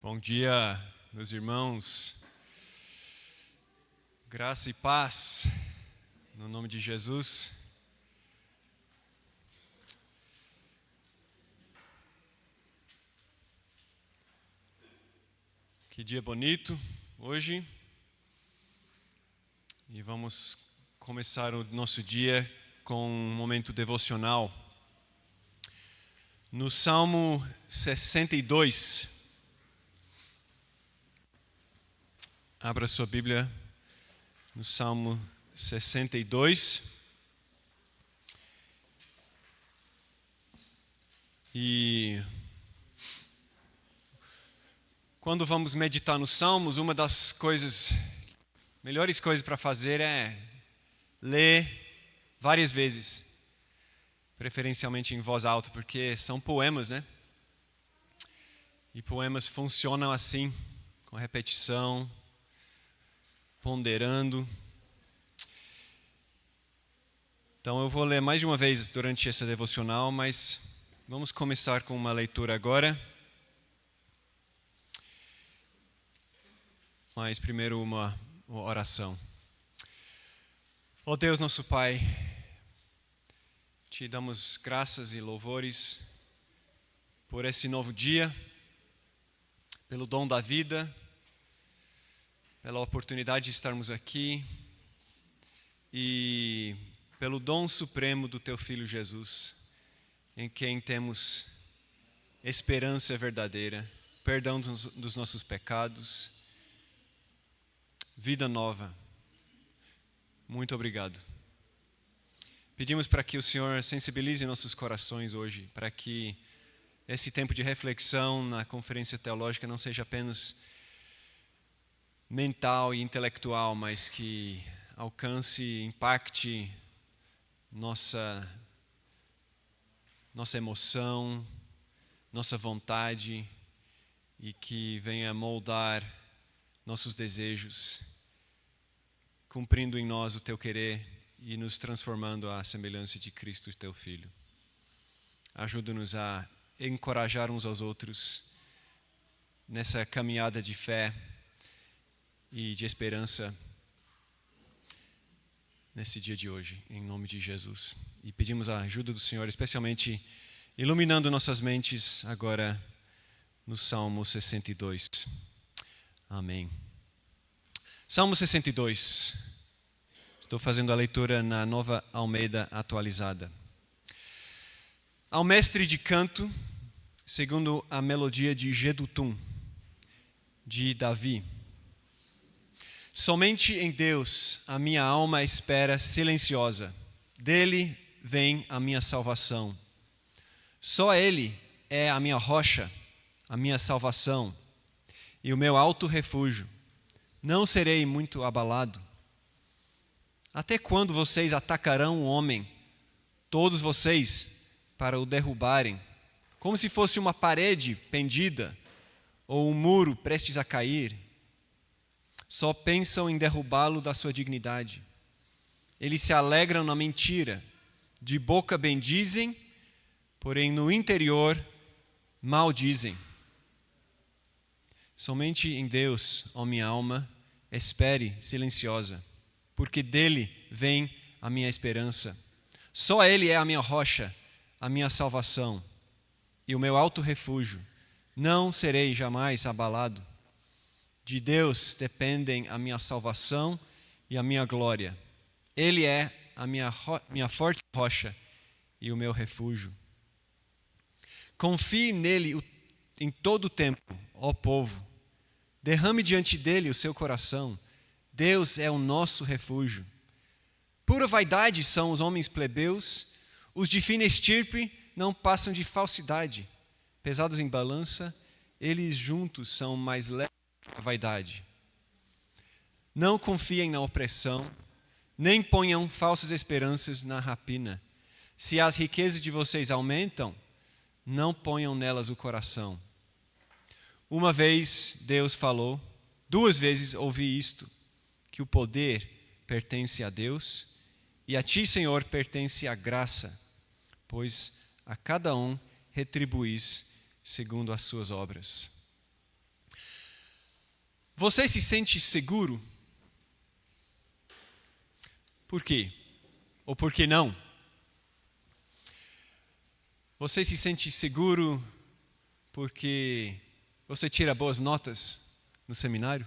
Bom dia, meus irmãos. Graça e paz, no nome de Jesus. Que dia bonito hoje. E vamos começar o nosso dia com um momento devocional. No Salmo 62, abra sua Bíblia no Salmo 62. E quando vamos meditar nos Salmos, uma das melhores coisas para fazer é ler várias vezes, preferencialmente em voz alta, porque são poemas, né? E poemas funcionam assim, com repetição, ponderando. Então eu vou ler mais de uma vez durante essa devocional, mas vamos começar com uma leitura agora. Mas primeiro uma oração. Ó Deus, nosso Pai, te damos graças e louvores por esse novo dia, pelo dom da vida, pela oportunidade de estarmos aqui e pelo dom supremo do Teu Filho Jesus, em quem temos esperança verdadeira, perdão dos nossos pecados, vida nova. Muito obrigado. Pedimos para que o Senhor sensibilize nossos corações hoje, para que esse tempo de reflexão na conferência teológica não seja apenas mental e intelectual, mas que alcance, impacte nossa emoção, nossa vontade e que venha moldar nossos desejos, cumprindo em nós o Teu querer e nos transformando à semelhança de Cristo, Teu Filho. Ajuda-nos a encorajar uns aos outros nessa caminhada de fé e de esperança nesse dia de hoje, em nome de Jesus. E pedimos a ajuda do Senhor, especialmente iluminando nossas mentes agora no Salmo 62. Amém. Salmo 62. Estou fazendo a leitura na Nova Almeida Atualizada. Ao mestre de canto, segundo a melodia de Jedutum, de Davi. Somente em Deus a minha alma espera silenciosa. Dele vem a minha salvação. Só Ele é a minha rocha, a minha salvação e o meu alto refúgio. Não serei muito abalado. Até quando vocês atacarão o homem, todos vocês, para o derrubarem, como se fosse uma parede pendida ou um muro prestes a cair? Só pensam em derrubá-lo da sua dignidade. Eles se alegram na mentira, de boca bendizem, porém no interior maldizem. Somente em Deus, ó minha alma, espere silenciosa, porque dele vem a minha esperança. Só Ele é a minha rocha, a minha salvação e o meu alto refúgio. Não serei jamais abalado. De Deus dependem a minha salvação e a minha glória. Ele é a minha forte rocha e o meu refúgio. Confie nele em todo o tempo, ó povo. Derrame diante dele o seu coração. Deus é o nosso refúgio. Pura vaidade são os homens plebeus, os de fina estirpe não passam de falsidade. Pesados em balança, eles juntos são mais leves que a vaidade. Não confiem na opressão, nem ponham falsas esperanças na rapina. Se as riquezas de vocês aumentam, não ponham nelas o coração. Uma vez Deus falou, 2 vezes ouvi isto, que o poder pertence a Deus e a ti, Senhor, pertence a graça, pois a cada um retribuís segundo as suas obras. Você se sente seguro? Por quê? Ou por que não? Você se sente seguro porque você tira boas notas no seminário?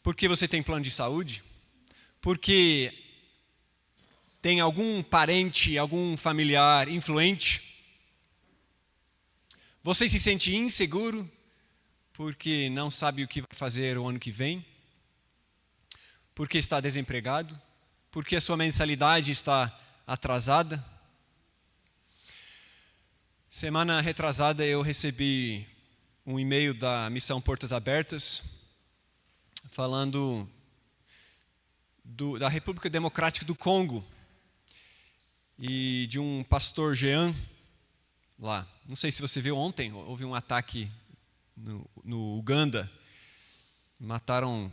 Porque você tem plano de saúde? Porque tem algum parente, algum familiar influente? Você se sente inseguro porque não sabe o que vai fazer o ano que vem? Porque está desempregado? Porque a sua mensalidade está atrasada? Semana retrasada eu recebi um e-mail da Missão Portas Abertas falando da República Democrática do Congo e de um pastor Jean lá. Não sei se você viu ontem, houve um ataque no Uganda. Mataram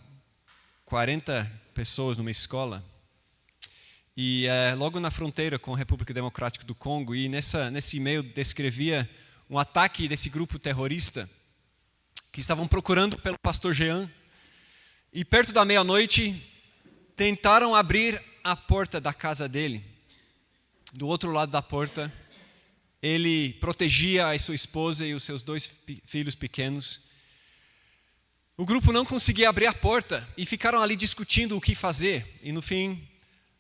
40 pessoas numa escola. E logo na fronteira com a República Democrática do Congo, e nesse e-mail descrevia um ataque desse grupo terrorista que estavam procurando pelo pastor Jean. E perto da meia-noite, tentaram abrir a porta da casa dele. Do outro lado da porta, ele protegia a sua esposa e os seus 2 filhos pequenos. O grupo não conseguia abrir a porta e ficaram ali discutindo o que fazer. E no fim,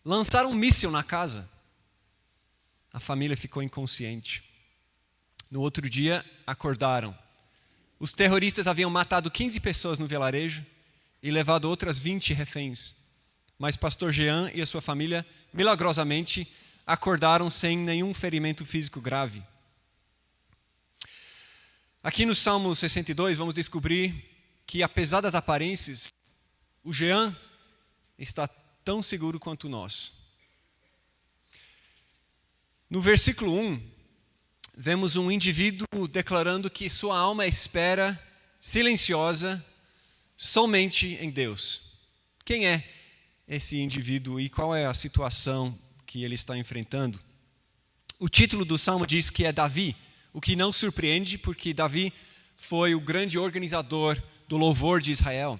lançaram um míssil na casa. A família ficou inconsciente. No outro dia, acordaram. Os terroristas haviam matado 15 pessoas no vilarejo e levado outras 20 reféns. Mas pastor Jean e a sua família, milagrosamente, acordaram sem nenhum ferimento físico grave. Aqui no Salmo 62, vamos descobrir que, apesar das aparências, o Jean está tão seguro quanto nós. No versículo 1, vemos um indivíduo declarando que sua alma espera silenciosa somente em Deus. Quem é esse indivíduo e qual é a situação que ele está enfrentando? O título do salmo diz que é Davi, o que não surpreende, porque Davi foi o grande organizador do louvor de Israel.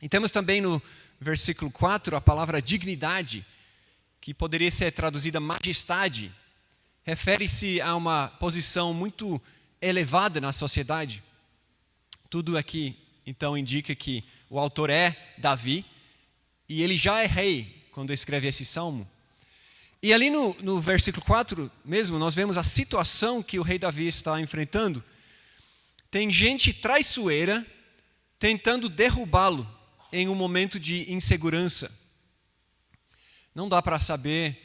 E temos também no versículo 4 a palavra dignidade, que poderia ser traduzida majestade. Refere-se a uma posição muito elevada na sociedade. Tudo aqui, então, indica que o autor é Davi, e ele já é rei quando escreve esse salmo. E ali no versículo 4 mesmo, nós vemos a situação que o rei Davi está enfrentando. Tem gente traiçoeira tentando derrubá-lo em um momento de insegurança. Não dá para saber,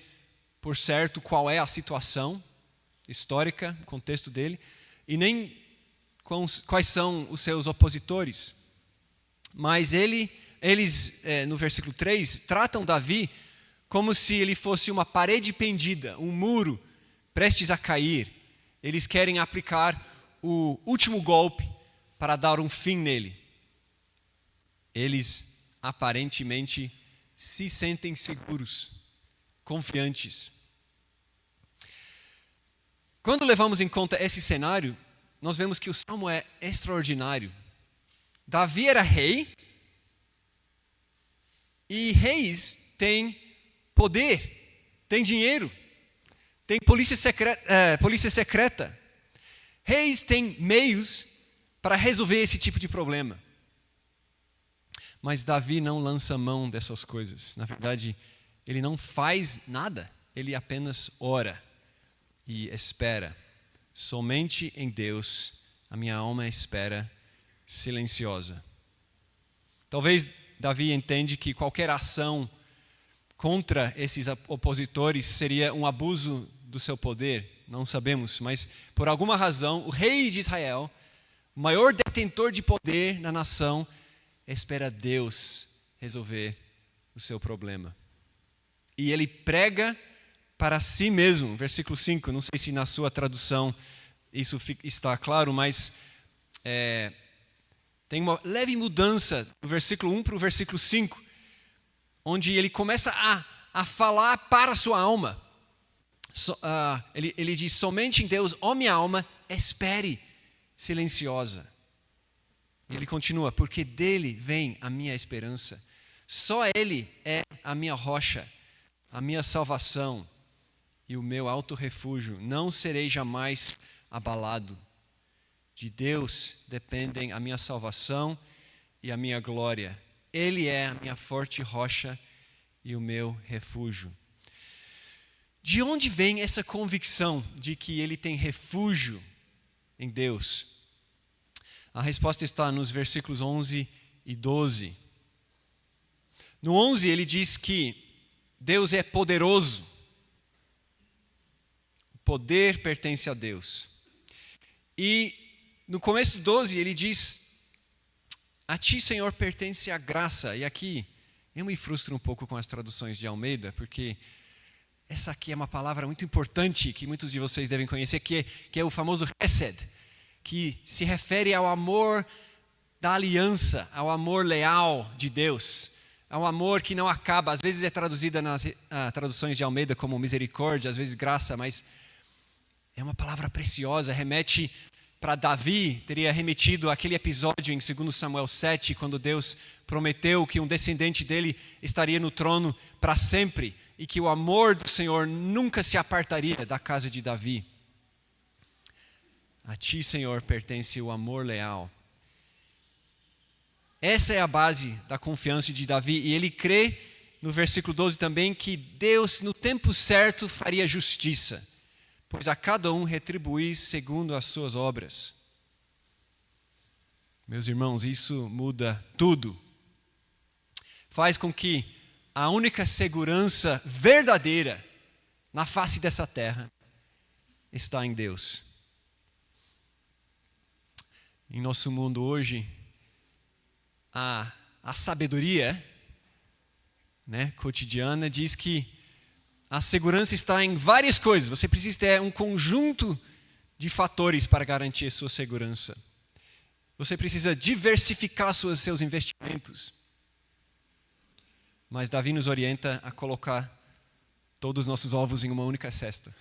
por certo, qual é a situação histórica, o contexto dele, e nem quais são os seus opositores. Mas eles, no versículo 3, tratam Davi como se ele fosse uma parede pendida, um muro prestes a cair. Eles querem aplicar o último golpe para dar um fim nele. Eles aparentemente se sentem seguros, confiantes. Quando levamos em conta esse cenário, nós vemos que o salmo é extraordinário. Davi era rei, e reis têm poder, têm dinheiro, têm polícia secreta. Reis têm meios para resolver esse tipo de problema. Mas Davi não lança mão dessas coisas. Na verdade, ele não faz nada, ele apenas ora e espera. Somente em Deus a minha alma espera silenciosa. Talvez Davi entende que qualquer ação contra esses opositores seria um abuso do seu poder, não sabemos, mas por alguma razão o rei de Israel, o maior detentor de poder na nação, espera Deus resolver o seu problema. E ele prega para si mesmo, versículo 5, não sei se na sua tradução isso está claro, mas tem uma leve mudança do versículo 1 para o versículo 5, onde ele começa a falar para a sua alma. Ele diz, somente em Deus, ó minha alma, espere silenciosa. Ele continua, porque dele vem a minha esperança. Só ele é a minha rocha, a minha salvação e o meu alto refúgio. Não serei jamais abalado. De Deus dependem a minha salvação e a minha glória. Ele é a minha forte rocha e o meu refúgio. De onde vem essa convicção de que ele tem refúgio em Deus? A resposta está nos versículos 11 e 12. No 11 ele diz que Deus é poderoso. O poder pertence a Deus. E no começo do 12 ele diz, a ti, Senhor, pertence a graça. E aqui eu me frustro um pouco com as traduções de Almeida, porque essa aqui é uma palavra muito importante que muitos de vocês devem conhecer, que é o famoso Hesed, que se refere ao amor da aliança, ao amor leal de Deus, ao amor que não acaba. Às vezes é traduzida nas traduções de Almeida como misericórdia, às vezes graça, mas é uma palavra preciosa, remete para Davi, teria remetido àquele episódio em 2 Samuel 7, quando Deus prometeu que um descendente dele estaria no trono para sempre e que o amor do Senhor nunca se apartaria da casa de Davi. A ti, Senhor, pertence o amor leal. Essa é a base da confiança de Davi, e ele crê, no versículo 12 também, que Deus no tempo certo faria justiça, pois a cada um retribuís segundo as suas obras. Meus irmãos, isso muda tudo. Faz com que a única segurança verdadeira na face dessa terra está em Deus. Em nosso mundo hoje, a sabedoria, cotidiana diz que a segurança está em várias coisas. Você precisa ter um conjunto de fatores para garantir a sua segurança. Você precisa diversificar seus investimentos. Mas Davi nos orienta a colocar todos os nossos ovos em uma única cesta.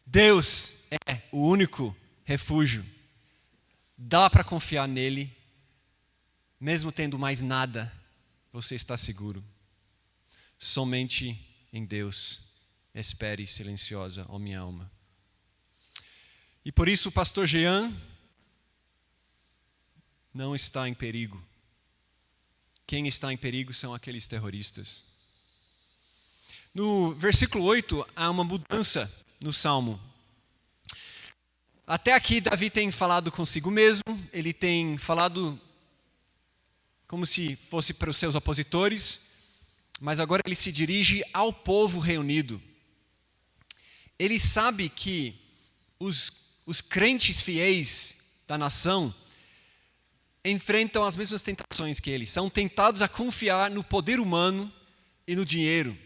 Deus é o único refúgio. Dá para confiar nele. Mesmo tendo mais nada, você está seguro. Somente em Deus espere silenciosa, ó minha alma. E por isso o pastor Jean não está em perigo. Quem está em perigo são aqueles terroristas. No versículo 8 há uma mudança no Salmo. Até aqui Davi tem falado consigo mesmo, ele tem falado como se fosse para os seus opositores, mas agora ele se dirige ao povo reunido. Ele sabe que os crentes fiéis da nação enfrentam as mesmas tentações que ele. São tentados a confiar no poder humano e no dinheiro.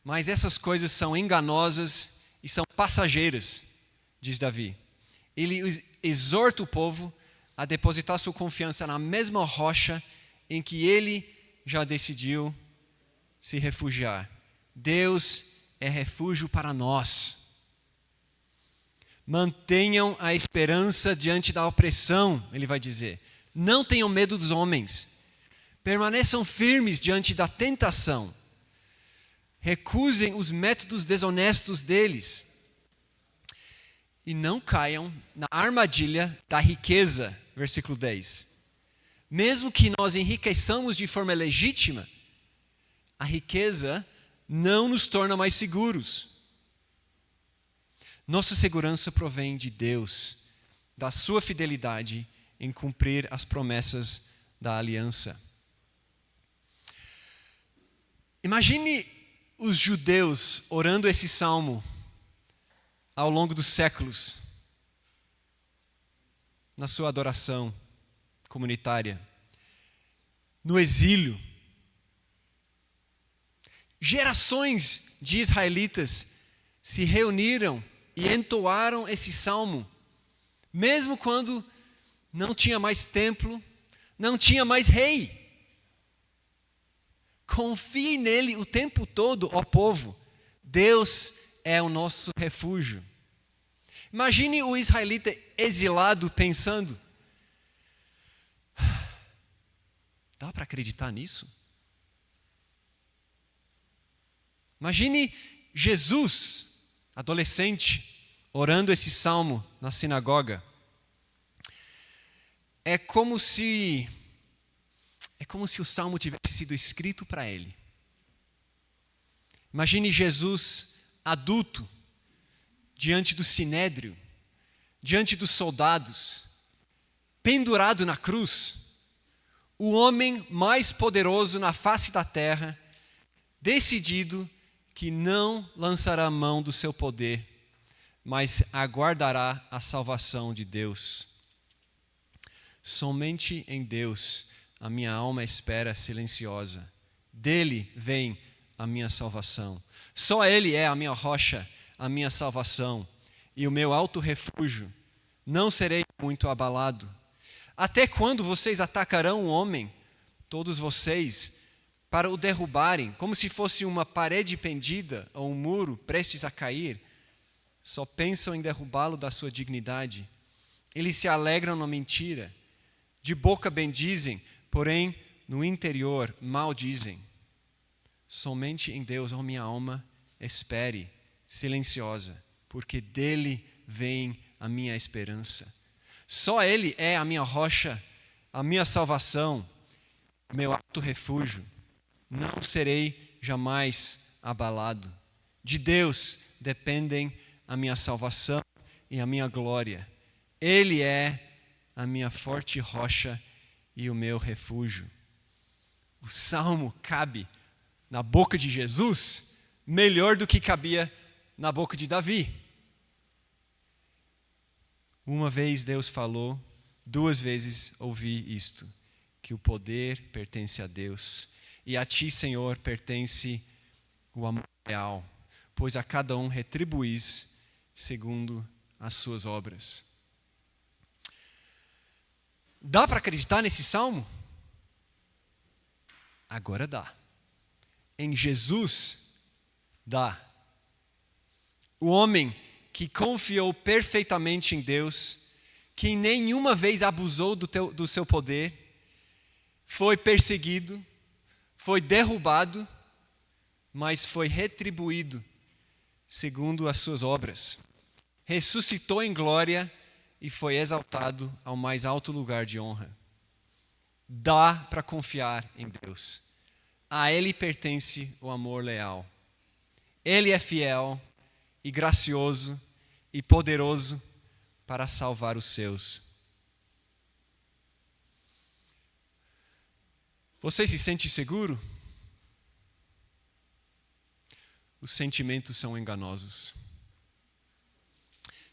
Mas essas coisas são enganosas e são passageiras, diz Davi. Ele exorta o povo a depositar sua confiança na mesma rocha em que ele já decidiu se refugiar. Deus é refúgio para nós. Mantenham a esperança diante da opressão, ele vai dizer. Não tenham medo dos homens. Permaneçam firmes diante da tentação. Recusem os métodos desonestos deles. E não caiam na armadilha da riqueza, versículo 10. Mesmo que nós enriqueçamos de forma legítima, a riqueza não nos torna mais seguros. Nossa segurança provém de Deus, da sua fidelidade em cumprir as promessas da aliança. Imagine os judeus orando esse salmo ao longo dos séculos, na sua adoração comunitária, no exílio. Gerações de israelitas se reuniram e entoaram esse salmo, mesmo quando não tinha mais templo, não tinha mais rei. Confie nele o tempo todo, ó povo. Deus é o nosso refúgio. Imagine o israelita exilado pensando: Dá para acreditar nisso? Imagine Jesus, adolescente, orando esse salmo na sinagoga. É como se o salmo tivesse sido escrito para ele. Imagine Jesus adulto, diante do sinédrio, diante dos soldados, pendurado na cruz, o homem mais poderoso na face da terra, decidido que não lançará mão do seu poder, mas aguardará a salvação de Deus. Somente em Deus a minha alma espera silenciosa. Dele vem a minha salvação. Só Ele é a minha rocha, a minha salvação e o meu alto refúgio. Não serei muito abalado. Até quando vocês atacarão o homem, todos vocês, para o derrubarem, como se fosse uma parede pendida ou um muro prestes a cair? Só pensam em derrubá-lo da sua dignidade. Eles se alegram na mentira. De boca bendizem, porém no interior maldizem. Somente em Deus, ó minha alma, espere, silenciosa, porque dele vem a minha esperança. Só Ele é a minha rocha, a minha salvação, meu alto refúgio. Não serei jamais abalado. De Deus dependem a minha salvação e a minha glória. Ele é a minha forte rocha e o meu refúgio. O salmo cabe na boca de Jesus melhor do que cabia na boca de Davi. Uma vez Deus falou, 2 vezes ouvi isto, que o poder pertence a Deus, e a ti, Senhor, pertence o amor real, pois a cada um retribuís segundo as suas obras. Dá para acreditar nesse salmo? Agora dá. Em Jesus, dá. O homem que confiou perfeitamente em Deus, que nenhuma vez abusou do seu poder, foi perseguido, foi derrubado, mas foi retribuído segundo as suas obras. Ressuscitou em glória e foi exaltado ao mais alto lugar de honra. Dá para confiar em Deus. A Ele pertence o amor leal. Ele é fiel e gracioso e poderoso para salvar os seus. Você se sente seguro? Os sentimentos são enganosos.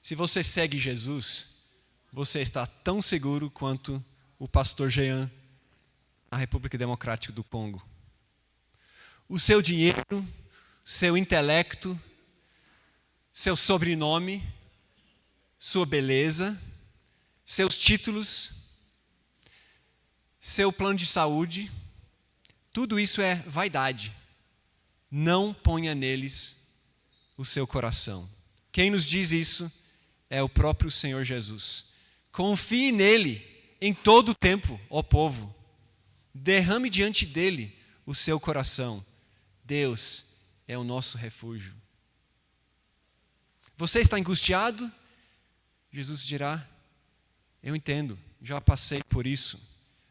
Se você segue Jesus, você está tão seguro quanto o pastor Jean na República Democrática do Congo. O seu dinheiro, seu intelecto, seu sobrenome, sua beleza, seus títulos, seu plano de saúde, tudo isso é vaidade. Não ponha neles o seu coração. Quem nos diz isso é o próprio Senhor Jesus. Confie nele em todo o tempo, ó povo. Derrame diante dele o seu coração. Deus é o nosso refúgio. Você está angustiado? Jesus dirá, eu entendo, já passei por isso,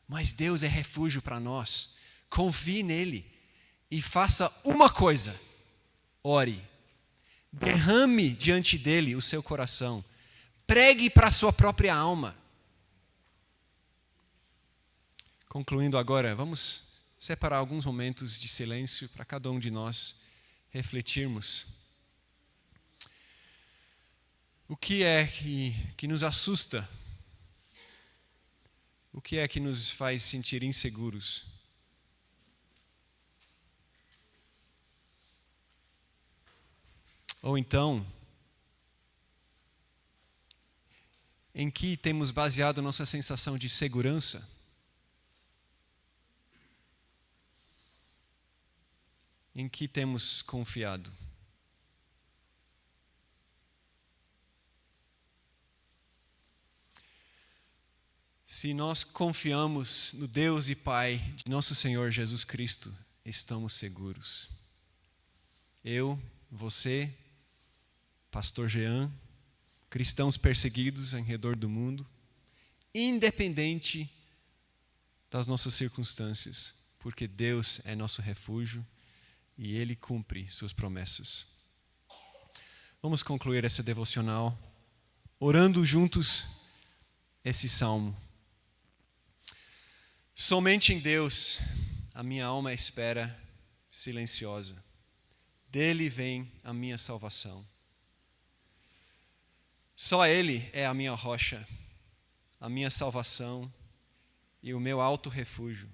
mas Deus é refúgio para nós. Confie nele e faça uma coisa, ore. Derrame diante dele o seu coração. Pregue para a sua própria alma. Concluindo agora, vamos separar alguns momentos de silêncio para cada um de nós refletirmos. O que é que nos assusta? O que é que nos faz sentir inseguros? Ou então, em que temos baseado nossa sensação de segurança? Em que temos confiado? Se nós confiamos no Deus e Pai de nosso Senhor Jesus Cristo, estamos seguros. Eu, você, Pastor Jean, cristãos perseguidos em redor do mundo, independente das nossas circunstâncias, porque Deus é nosso refúgio e Ele cumpre suas promessas. Vamos concluir essa devocional orando juntos esse salmo. Somente em Deus a minha alma espera silenciosa. Dele vem a minha salvação. Só Ele é a minha rocha, a minha salvação e o meu alto refúgio.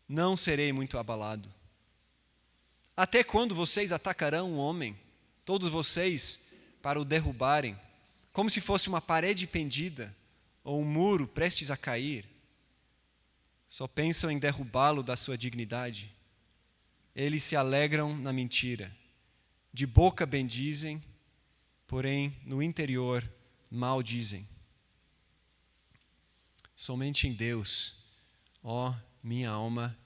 Não serei muito abalado. Até quando vocês atacarão um homem, todos vocês, para o derrubarem, como se fosse uma parede pendida ou um muro prestes a cair? Só pensam em derrubá-lo da sua dignidade. Eles se alegram na mentira. De boca bendizem, porém no interior maldizem. Somente em Deus, ó minha alma,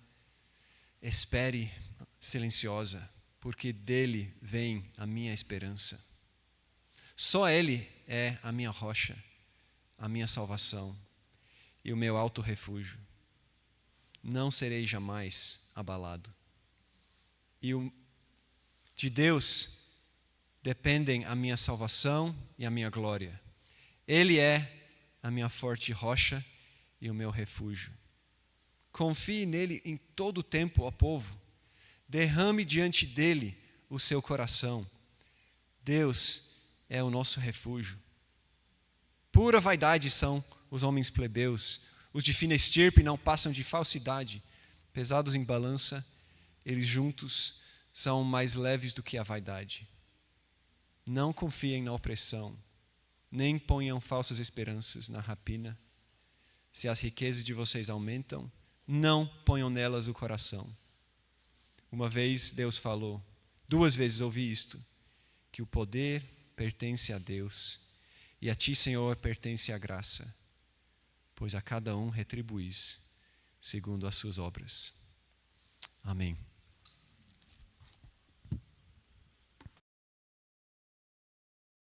espere silenciosa, porque dele vem a minha esperança. Só Ele é a minha rocha, a minha salvação e o meu alto refúgio. Não serei jamais abalado. De Deus dependem a minha salvação e a minha glória. Ele é a minha forte rocha e o meu refúgio. Confie nele em todo o tempo, ó povo. Derrame diante dele o seu coração. Deus é o nosso refúgio. Pura vaidade são os homens plebeus. Os de fina estirpe não passam de falsidade. Pesados em balança, eles juntos são mais leves do que a vaidade. Não confiem na opressão, nem ponham falsas esperanças na rapina. Se as riquezas de vocês aumentam, não ponham nelas o coração. Uma vez Deus falou, 2 vezes ouvi isto, que o poder pertence a Deus, e a ti, Senhor, pertence a graça, pois a cada um retribuís segundo as suas obras. Amém.